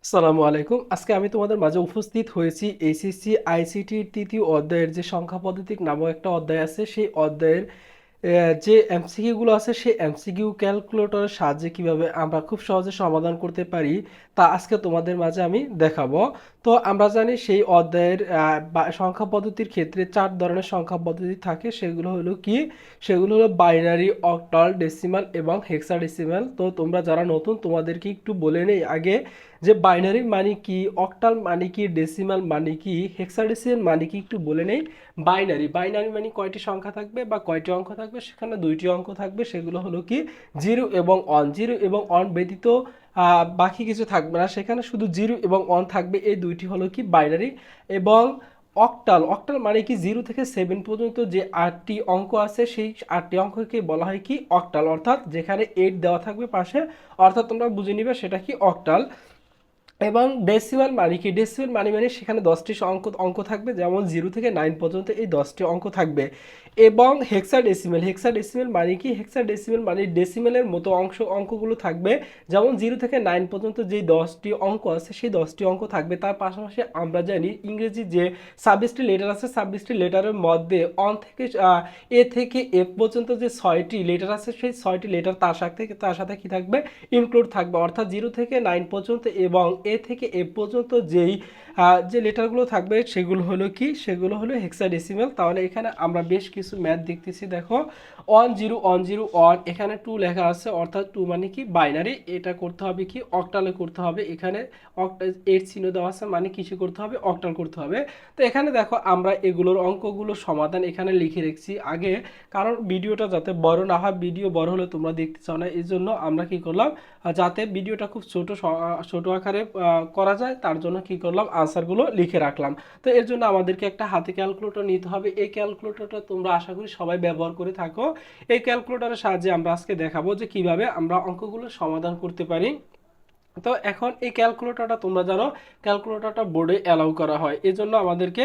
আসসালামু আলাইকুম। আজকে আমি তোমাদের মাঝে উপস্থিত হয়েছি এইচএসসি আইসিটির তৃতীয় অধ্যায়ের যে সংখ্যা পদ্ধতি নামক একটা অধ্যায় আছে, সেই অধ্যায়ের যে এমসিকিউ গুলো আছে, সেই এমসিকিউ ক্যালকুলেটরের সাহায্যে কিভাবে আমরা খুব সহজে সমাধান করতে পারি তা আজকে তোমাদের মাঝে আমি দেখাবো। তো আমরা জানি সেই অধ্যায়ের সংখ্যা পদ্ধতির ক্ষেত্রে 4 ধরনের সংখ্যা পদ্ধতি থাকে। সেগুলো হলো কি? সেগুলো হলো বাইনারি, অক্টাল, ডেসিমাল এবং হেক্সাডেসিমাল। তো তোমরা যারা নতুন, তোমাদেরকে একটু বলে নেই আগে যে বাইনারি মানে কি, অক্টাল মানে কি, ডেসিমাল মানে কি, হেক্সাডেসিমাল মানে কি একটু বলে নেই। বাইনারি বাইনারি মানে কয়টি সংখ্যা থাকবে বা কয়টি অঙ্ক থাকবে? সেখানে দুইটি অঙ্ক থাকবে। সেগুলো হলো কি? জিরো এবং অন। জিরো এবং অন ব্যতীত বাকি কিছু থাকবে না, সেখানে শুধু জিরো এবং অন থাকবে। এই দুইটি হলো কি বাইনারি। এবং অক্টাল অক্টাল মানে কি? 0 থেকে 7 পর্যন্ত যে 8টি অঙ্ক আছে, সেই 8টি অঙ্ককে বলা হয় কি? অক্টাল। অর্থাৎ যেখানে 8 দেওয়া থাকবে পাশে, অর্থাৎ তোমরা বুঝে নিবে সেটা কি? অক্টাল। এবং ডেসিমাল মানে কি? ডেসিমাল মানে সেখানে 10টি অঙ্ক অঙ্ক থাকবে, যেমন 0 থেকে 9 পর্যন্ত এই 10টি অঙ্ক থাকবে। এবং হেক্সাডেসিমাল হেক্সাডেসিমাল মানে কি? হেক্সাডেসিমাল মানে ডেসিমালের মতো অঙ্কগুলো থাকবে, যেমন 0 থেকে 9 পর্যন্ত যেই 10টি অঙ্ক আছে, সেই 10টি অঙ্ক থাকবে। তার পাশাপাশি আমরা জানি ইংরেজি যে 26টি লেটার আছে, 26টি লেটারের মধ্যে অন থেকে এ থেকে এফ পর্যন্ত যে 6টি লেটার আছে, সেই 6টি লেটার তার সাথে কি থাকবে? ইনক্লুড থাকবে। অর্থাৎ 0 থেকে 9 পর্যন্ত এবং এ থেকে এফ পর্যন্ত যে লেটারগুলো থাকবে, সেগুলো হলো কি? সেগুলো হলো হেক্সাডেসিমাল। তাহলে এখানে আমরা বেশ কিছু ম্যাথ দেখতেছি। দেখো, 1 0 1 0 1, এখানে 2 লেখা আছে, অর্থাৎ 2 মানে কি? বাইনারি। এটা করতে হবে কি? অক্টালে করতে হবে। এখানে এর চিহ্ন দেওয়া আছে, মানে কিছু করতে হবে, অক্টাল করতে হবে। তো এখানে দেখো, আমরা এগুলোর অঙ্কগুলো সমাধান এখানে লিখে রেখেছি আগে, কারণ ভিডিওটা যাতে বড় না হয়। ভিডিও বড় হলে তোমরা দেখতে চাও না, এই জন্য আমরা কি করলাম, যাতে ভিডিওটা খুব ছোট আকারে করা যায়, তার জন্য কি করলাম, আনসারগুলো লিখে রাখলাম। তো এর জন্য আমাদেরকে একটা হাতে ক্যালকুলেটর নিতে হবে। এই ক্যালকুলেটরটা তোমরা আশা করি সবাই ব্যবহার করে থাকো। এই ক্যালকুলেটরের সাহায্যে আমরা আজকে দেখাবো যে কিভাবে আমরা অঙ্কগুলো সমাধান করতে পারি। তো এখন এই ক্যালকুলেটরটা তোমরা জানো, ক্যালকুলেটরটা বোর্ডে অ্যালাউ করা হয়, এই জন্য আমাদেরকে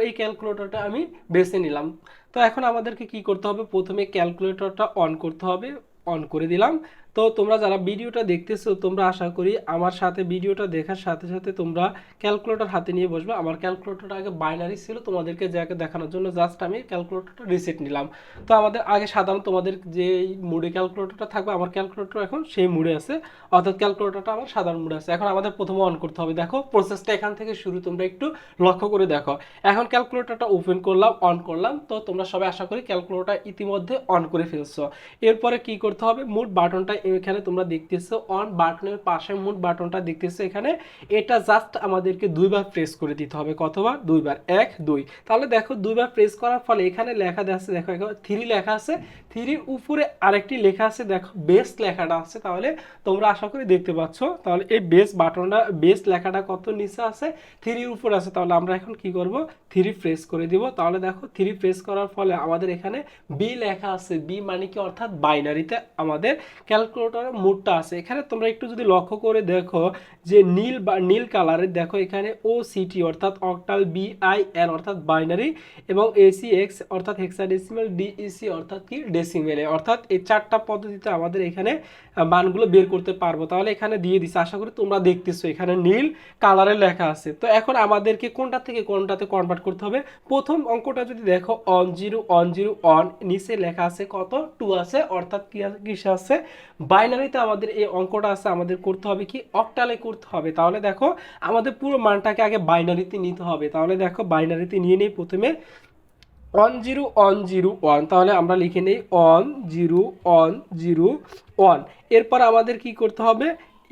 এই ক্যালকুলেটরটা আমি বেছে নিলাম। তো এখন আমাদেরকে কি করতে হবে? প্রথমে ক্যালকুলেটরটা অন করতে হবে। অন করে দিলাম। তো তোমরা যারা ভিডিওটা দেখতেছো, তোমরা আশা করি আমার সাথে ভিডিওটা দেখার সাথে সাথে তোমরা ক্যালকুলেটর হাতে নিয়ে বসবে। আমার ক্যালকুলেটরটা আগে বাইনারি ছিল, তোমাদেরকে যাকে দেখানোর জন্য জাস্ট আমি ক্যালকুলেটরটা রিসেট নিলাম। তো আমাদের আগে সাধারণ তোমাদের যে মুডে ক্যালকুলেটরটা থাকবে, আমার ক্যালকুলেটর এখন সেই মুডে আছে, অর্থাৎ ক্যালকুলেটরটা আমার সাধারণ মোড আছে। এখন আমাদের প্রথমে অন করতে হবে। দেখো, প্রসেসটা এখান থেকে শুরু, তোমরা একটু লক্ষ্য করে দেখো। এখন ক্যালকুলেটরটা ওপেন করলাম, অন করলাম। তো তোমরা সবাই আশা করি ক্যালকুলেটরটা ইতিমধ্যে অন করে ফেলছো। এরপরে কি করতে হবে? মুড বাটনটা এখানে তোমরা দেখতেছো, অন বাটনের পাশে মুড বাটনটা দেখতেছো এখানে। এটা জাস্ট আমাদেরকে দুইবার প্রেস করে দিতে হবে। কতবার? দুইবার। 1 2। তাহলে দেখো, দুইবার প্রেস করার ফলে এখানে লেখা আছে, দেখো এখানে 3 লেখা আছে। 3-র উপরে আরেকটি লেখা আছে, দেখো বেস লেখাটা আছে। তাহলে তোমরা আশা করি দেখতে পাচ্ছ। তাহলে এই বেস বাটনটা, বেস লেখাটা কত নিচে আছে? 3-র উপর আছে। তাহলে আমরা এখন কি করব? 3 প্রেস করে দিব। তাহলে দেখো, 3 প্রেস করার ফলে আমাদের এখানে বি লেখা আছে। বি মানে কি? অর্থাৎ বাইনারিতে আমাদের ক্যালকুলেটরের মোডটা আছে। এখানে তোমরা একটু যদি লক্ষ্য করে দেখো, যে নীল কালারের, দেখো এখানে ও সিটি অর্থাৎ অক্টাল, বিআইএন অর্থাৎ বাইনারি, এবং এসিএক্স অর্থাৎ হেক্সাডেসিমাল, ডিইসি অর্থাৎ কি? ডেসিমেলে। অর্থাৎ এই 4টা পদ্ধতিতে আমাদের এখানে মানগুলো বের করতে পারবো। তাহলে এখানে দিয়ে দিচ্ছি, আশা করি তোমরা দেখতেছো এখানে নীল কালারে লেখা আছে। তো এখন আমাদেরকে কোনটা থেকে কোনটাতে কনভার্ট করতে হবে? প্রথম অঙ্কটা যদি দেখো, 1 0 1 0 1, নিচে লেখা আছে কত? 2 আছে। অর্থাৎ কিসে আছে? বাইনারিতে আমাদের এই অঙ্কটা আছে, আমাদের করতে হবে কি? অক্টালে করতে হবে। তাহলে দেখো, আমাদের পুরো মানটাকে আগে বাইনারিতে নিতে হবে। তাহলে দেখো, বাইনারিতে নিয়ে নেই প্রথমে 1 0 1 0 1। তাহলে আমরা লিখে নেই 1 0 1 0 1। এরপর আমাদের কি করতে হবে?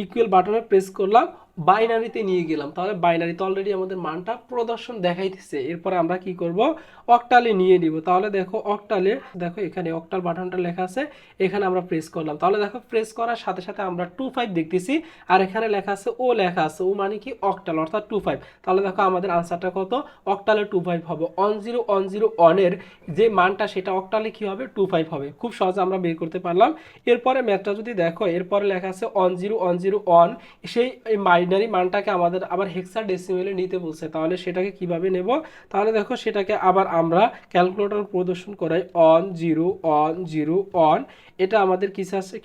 ইকুয়াল বাটনে প্রেস করলাম, বাইনারিতে নিয়ে গেলাম। তাহলে বাইনারিতে অলরেডি আমাদের মানটা প্রদর্শন দেখাইতেছে। এরপর আমরা কি করব? অক্টালে নিয়ে নিব। তাহলে দেখো, অক্টালে, দেখো এখানে অক্টাল বাটনটা লেখা আছে, এখানে আমরা প্রেস করলাম। তাহলে দেখো, প্রেস করার সাথে সাথে আমরা 25 দেখতেছি। আর এখানে লেখা আছে ও, লেখা আছে ও মানে কি? অক্টাল অর্থাৎ 25। তাহলে দেখো, আমাদের আনসারটা কত? অক্টালে 25 হবে। 1 0 1 0 1 এর যে মানটা, সেটা অক্টালে কি হবে? 25 হবে। খুব সহজে আমরা বের করতে পারলাম। এরপরে ম্যাথটা যদি দেখো, এরপরে লেখা আছে 1 0 1 0 1, সেই বাইনারি মানটাকে আমাদের আবার হেক্সাডেসিমেলে নিতে বলছে, তাহলে সেটাকে কিভাবে নেব? তাহলে দেখো সেটাকে আবার আমরা ক্যালকুলেটর প্রদর্শন করাই on zero on zero on, এটা আমাদের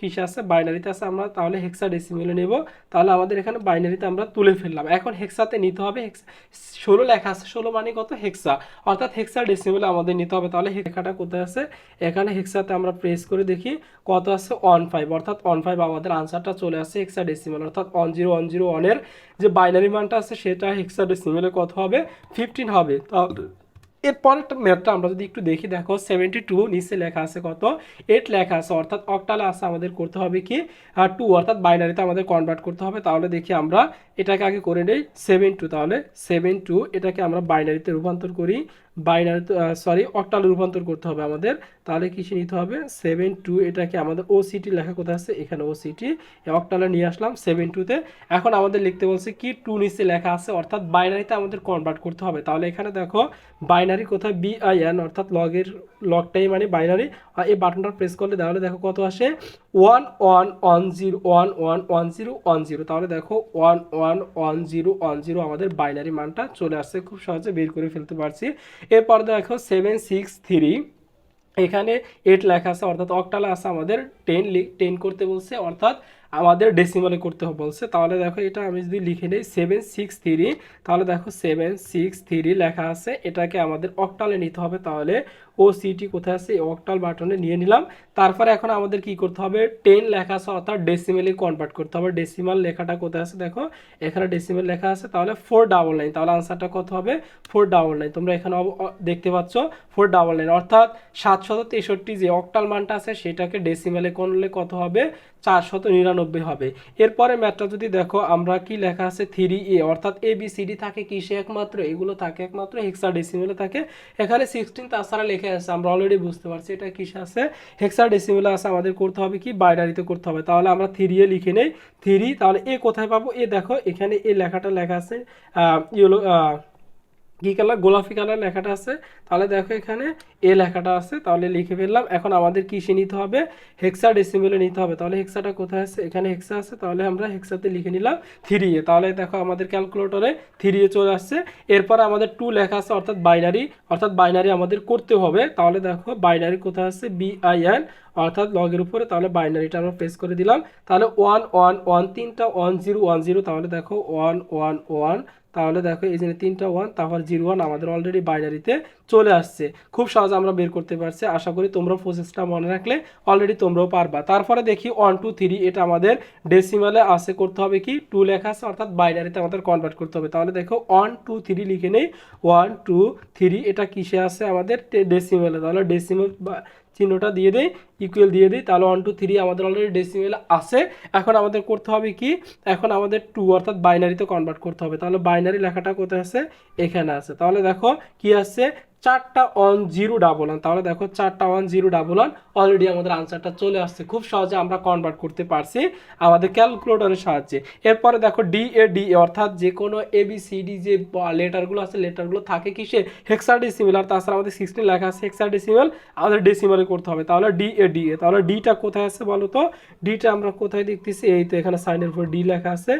কিসে আছে বাইনারিতে আছে, আমরা তাহলে হেক্সাডেসিমেলে নেব। তাহলে আমাদের এখানে বাইনারিতে আমরা তুলে ফেললাম। এখন হেক্সাতে নিতে হবে, 16 লেখা আছে, 16 মানে কত হেক্সা, অর্থাৎ হেক্সাডেসিমেলে আমাদের নিতে হবে। তাহলে লেখাটা কোথায় আছে? এখানে হেক্সাতে আমরা প্রেস করে দেখি কত আছে, 15, অর্থাৎ 15 আমাদের আনসারটা চলে আসছে হেক্সাডেসিমেল, অর্থাৎ 1010 এর যে বাইনারি মানটা আছে সেটা হেক্সাডেসিমেলে কত হবে? 15 হবে। এরপর একটা ম্যাথটা আমরা যদি একটু দেখি, দেখো 72 নিচে লেখা আছে কত? 8 লেখা আছে, অর্থাৎ অক্টালে আছে, আমাদের করতে হবে কি 2, অর্থাৎ বাইনারিতে আমাদের কনভার্ট করতে হবে। তাহলে দেখি আমরা এটাকে আগে করে নেই 72, তাহলে 72 এটাকে আমরা বাইনারিতে রূপান্তর করি, বাইনারিতে অক্টালে রূপান্তর করতে হবে আমাদের। তাহলে কিসে নিতে হবে? 72 এটাকে আমাদের ওসিটি লেখা কোথায় আছে? এখানে ওসিটি অক্টালে নিয়ে আসলাম 72তে। এখন আমাদের লিখতে বলছে কি 2 নিচে লেখা আছে, অর্থাৎ বাইনারিতে আমাদের কনভার্ট করতে হবে। তাহলে এখানে দেখো বাইনারি কোথায়? BIN, অর্থাৎ লগটাই মানে বাইনারি। আর এই বাটনটা প্রেস করলে তাহলে দেখো কত আসে? 1110111010। তাহলে দেখো 111010 আমাদের বাইনারি মানটা চলে আসছে, খুব সহজে বের করে ফেলতে পারছি। এরপর দেখো 763 এখানে 8 লেখা আছে, অর্থাৎ অক্টালে আছে, আমাদের 10 করতে বলছে, অর্থাৎ আমাদের ডেসিমালে করতে বলছে। তাহলে দেখো এটা আমি যদি লিখে নিই 763, তাহলে দেখো 763 লেখা আছে, এটাকে আমাদের অক্টালে নিতে হবে। তাহলে ওসিটি কোথায় আছে? অক্টাল বাটনে নিয়ে নিলাম। তারপরে এখন আমাদের কি করতে হবে? 10 লেখা আছে, অর্থাৎ ডেসিমেলে কনভার্ট করতে হবে। ডেসিমাল লেখাটা কোথায় আছে? দেখো এখানে ডেসিমেল লেখা আছে, তাহলে 499, তাহলে আনসারটা কত হবে? 499। তোমরা এখানে দেখতে পাচ্ছ 499, অর্থাৎ 763 যে অক্টাল মানটা আছে সেটাকে ডেসিমেলে করলে কত হবে? 499 হবে। এরপরে ম্যাথটা যদি দেখো আমরা কি লেখা আছে 3A, অর্থাৎ ABCD থাকে কিসে একমাত্র? এগুলো থাকে একমাত্র হেক্সাডেসিমেলে থাকে। এখানে 16 তাছাড়া লেখা আছে, আমরা অলরেডি বুঝতে পারছি এটা কিসে আছে, হেক্সাডেসিমেলে আছে। আমাদের করতে হবে কি বাইনারিতে করতে হবে। তাহলে আমরা 3A লিখে নেই 3, তাহলে এ কোথায় পাবো? এ দেখো এখানে এই লেখাটা লেখা আছে ইয়েলো কি কালার? গোলাপি কালার লেখাটা আছে। তাহলে দেখো এখানে এ লেখাটা আছে, তাহলে লিখে ফেললাম। এখন আমাদের কিসে নিতে হবে? হেক্সাডেসিমেলে নিতে হবে। তাহলে হেক্সাটা কোথায় আছে? এখানে হেক্সা আছে, তাহলে আমরা হেক্সাতে লিখে নিলাম 3A। তাহলে দেখো আমাদের ক্যালকুলেটরে 3A চলে আসছে। এরপর আমাদের 2 লেখা আছে, অর্থাৎ বাইনারি আমাদের করতে হবে। তাহলে দেখো বাইনারি কোথায় আছে? BIN, অর্থাৎ লগের উপরে। তাহলে বাইনারিটা আমরা প্রেস করে দিলাম। তাহলে 111 তিনটা 1010, তাহলে দেখো 111, তাহলে দেখো এই যে 3টা 1, তারপর 01 আমাদের অলরেডি বাইনারিতে চলে আসছে। খুব সহজে আমরা বের করতে পারছি। আশা করি তোমরা প্রসেসটা মনে রাখলে অলরেডি তোমরাও পারবা। তারপরে দেখি 1 2 3, এটা আমাদের ডেসিমালে আছে, করতে হবে কি 2 লেখা আছে, অর্থাৎ বাইনারিতে আমাদের কনভার্ট করতে হবে। তাহলে দেখো 1 2 3 লিখে নেই 1 2 3, এটা কিসে আছে? আমাদের ডেসিমালে। তাহলে ডেসিমাল চিহ্নটা দিয়ে দেই, ইকুয়াল দিয়ে দিই। তাহলে 1 2 3 আমাদের অলরেডি ডেসিমেল আছে। এখন আমাদের করতে হবে কি? এখন আমাদের 2, অর্থাৎ বাইনারিতে কনভার্ট করতে হবে। তাহলে বাইনারি লেখাটা কোথায় আছে? এখানে আছে। তাহলে দেখো কি আছে? 4টা 1011, তাহলে দেখো 4টা 1011 অলরেডি আমাদের আনসারটা চলে আসছে। খুব সহজে আমরা কনভার্ট করতে পারছি আমাদের ক্যালকুলেটরের সাহায্যে। এরপরে দেখো DA, অর্থাৎ যে কোনো ABCD যে লেটারগুলো আছে, লেটারগুলো থাকে কিসে? হেক্সাডেসিমেল। আর তাছাড়া আমাদের 16 লেখা আছে হেক্সাডেসিমেল, আমাদের ডেসিমেলে করতে হবে। তাহলে DA, তাহলে ডিটা কোথায় আছে বলো তো? ডিটা আমরা কোথায় দেখতেছি? এই তো এখানে সাইনের উপর ডি লেখা আছে,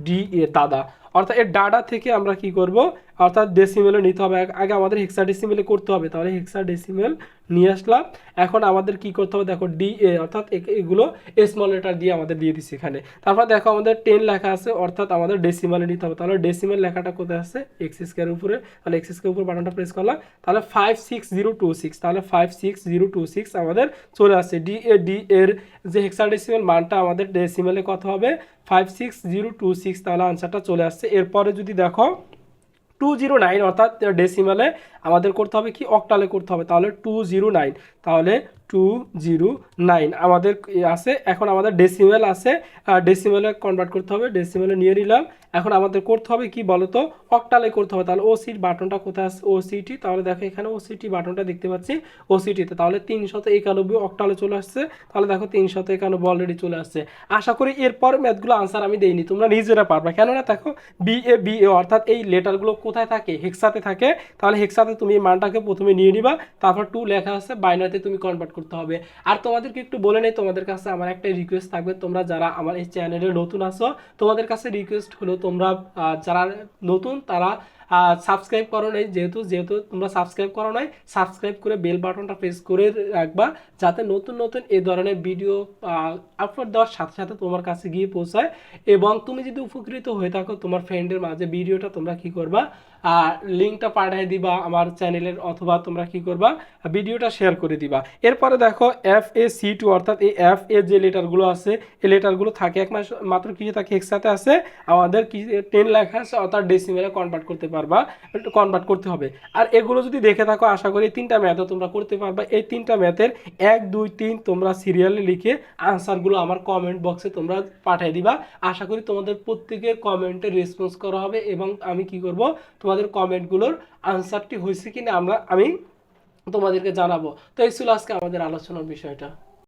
DA দাদা, অর্থাৎ এর ডাটা থেকে আমরা কি করব? অর্থাৎ ডেসিমেলে নিতে হবে। আগে আমাদের হেক্সাডেসিমেলে করতে হবে। তাহলে হেক্সাডেসিমেল নিয়ে আসলাম। এখন আমাদের কি করতে হবে? দেখো DA, অর্থাৎ এগুলো স্মল লেটার দিয়ে আমাদের দিয়ে দিচ্ছি এখানে। তারপর দেখো আমাদের 10 লেখা আছে, অর্থাৎ আমাদের ডেসিমেলে নিতে হবে। তাহলে ডেসিমেল লেখাটা কোথায় আছে? এক্স স্কয়ারের উপরে। তাহলে এক্স স্কয়ারের উপর বাটনটা প্রেস করলাম। তাহলে 56026, তাহলে 56026 আমাদের চলে আসছে। DA এর যে হেক্সাডেসিমেল মানটা আমাদের ডেসিমেলে কত হবে? 56026, তাহলে আনসারটা চলে আসছে। এরপরে যদি দেখো 209, অর্থাৎ ডেসিমালে আমাদের করতে হবে কি? অক্টালে করতে হবে। তাহলে 209, তাহলে 209 আমাদের আছে। এখন আমাদের ডেসিমেল আছে, ডেসিমেলে কনভার্ট করতে হবে। ডেসিমেলে নিয়ে নিলাম। এখন আমাদের করতে হবে কি বলতো? অক্টালে করতে হবে। তাহলে ওসিটি বাটনটা কোথায় আছে? ওসিটি, তাহলে দেখো এখানে ওসিটি বাটনটা দেখতে পাচ্ছি ওসিটিতে। তাহলে 391 অক্টালে চলে আসছে। তাহলে দেখো 391 অলরেডি চলে আসছে। আশা করি এরপর ম্যাথগুলো আনসার আমি দেইনি, তোমরা নিজেরা পারবা। কেননা দেখো BA, অর্থাৎ এই লেটারগুলো কোথায় থাকে? হেক্সাতে থাকে। তাহলে হেক্সাতে তুমি এই মানটাকে প্রথমে নিয়ে নিবা, তারপর টু লেখা আছে বাইনারিতে তুমি কনভার্ট করতে হবে। আর তোমাদেরকে একটু বলে নেই, তোমাদের কাছে আমার একটা রিকোয়েস্ট থাকবে, তোমরা যারা আমার এই চ্যানেলে নতুন আছো তোমাদের কাছে রিকোয়েস্ট হলো তোমরা যারা নতুন তারা সাবস্ক্রাইব করো নাই, যেহেতু তোমরা সাবস্ক্রাইব করো নাই, সাবস্ক্রাইব করে বেল বাটনটা প্রেস করে রাখবা, যাতে নতুন নতুন এই ধরনের ভিডিও আপলোড দেওয়ার সাথে সাথে তোমার কাছে গিয়ে পৌঁছায়। এবং তুমি যদি উপকৃত হয়ে থাকো, তোমার ফ্রেন্ডের মাঝে ভিডিওটা তোমরা কি করবা, লিঙ্কটা পাঠিয়ে দিবা আমার চ্যানেলের, অথবা তোমরা কি করবা ভিডিওটা শেয়ার করে দিবা। এরপরে দেখো FAC2 অর্থাৎ এই FA যে লেটারগুলো আছে, এই লেটারগুলো থাকে এক মাস মাত্র কি থাকে একসাথে আছে, আমাদের কি 10 লেখা আছে অর্থাৎ ডেসিমেলে কনভার্ট করতে পারবা, কনভার্ট করতে হবে। আর এগুলো যদি দেখে থাকো আশা করি 3টা ম্যাথও তোমরা করতে পারবা। এই 3টা ম্যাথের 1 2 3 তোমরা সিরিয়ালে লিখে আনসারগুলো আমার কমেন্ট বক্সে তোমরা পাঠিয়ে দিবা। আশা করি তোমাদের প্রত্যেকের কমেন্টে রেসপন্স করা হবে এবং আমি কি করব, তোমাদের কমেন্টগুলোর আনসারটি হয়েছে কিনা আমি তোমাদেরকে জানাবো। তো এই ছিল আজকে আমাদের আলোচনার বিষয়টা।